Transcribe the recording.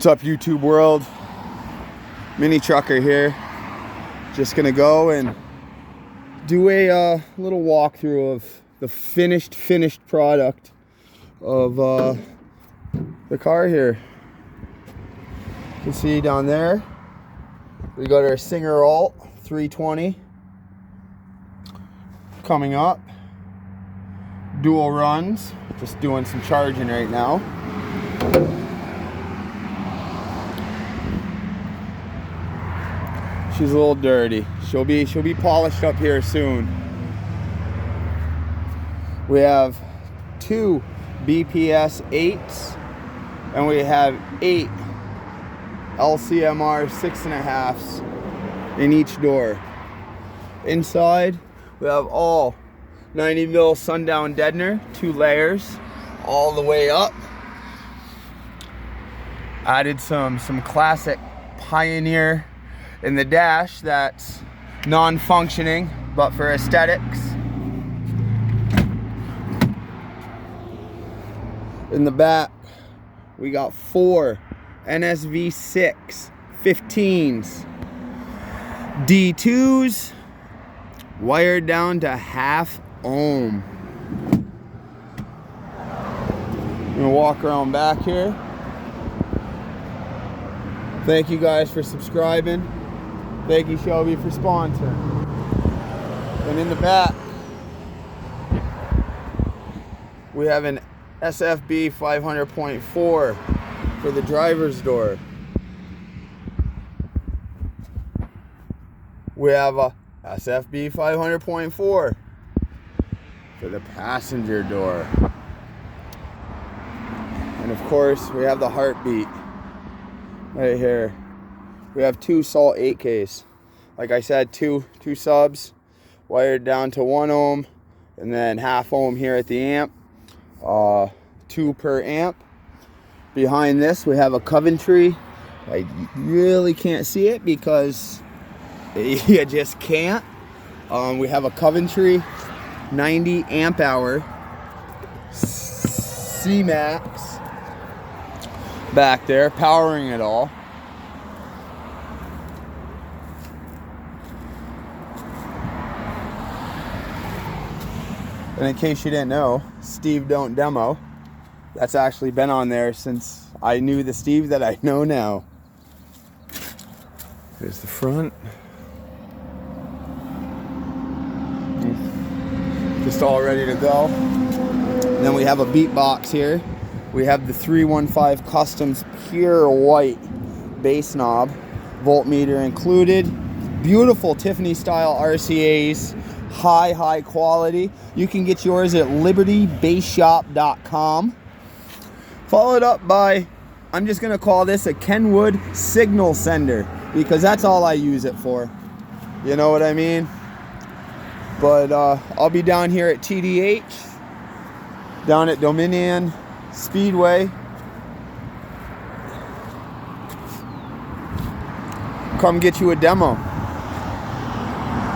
What's up, YouTube world? Mini Trucker here. Just gonna go and do a little walkthrough of the finished product of the car here. You can see down there we got our Singer Alt 320 coming up. Dual runs. Just doing some charging right now. She's a little dirty. She'll be polished up here soon. We have 2 BPS 8s and we have 8 LCMR 6.5s in each door. Inside we have all 90 mil Sundown Deadener, 2 layers all the way up. Added some classic Pioneer in the dash that's non-functioning, but for aesthetics. In the back, we got 4 NSV6 15s, D2s, wired down to 1/2 ohm. I'm gonna walk around back here. Thank you guys for subscribing. Thank you, Shelby, for sponsoring. And in the back, we have an SFB 500.4 for the driver's door. We have a SFB 500.4 for the passenger door. And of course, we have the heartbeat right here. We have 2 Salt 8Ks. Like I said, two subs wired down to 1 ohm and then 1/2 ohm here at the amp. 2 per amp. Behind this we have a Coventry. I really can't see it because you just can't. We have a Coventry 90 amp hour C-Max back there powering it all. And in case you didn't know, Steve Don't Demo, that's actually been on there since I knew the Steve that I know now. Here's the front. Just all ready to go. And then we have a beat box here. We have the 315 Customs pure white bass knob, voltmeter included. Beautiful Tiffany style RCAs. High quality. You can get yours at libertybassshop.com. Followed up by, I'm just gonna call this a Kenwood signal sender because that's all I use it for. You know what I mean? But I'll be down here at TDH, down at Dominion Speedway. Come get you a demo.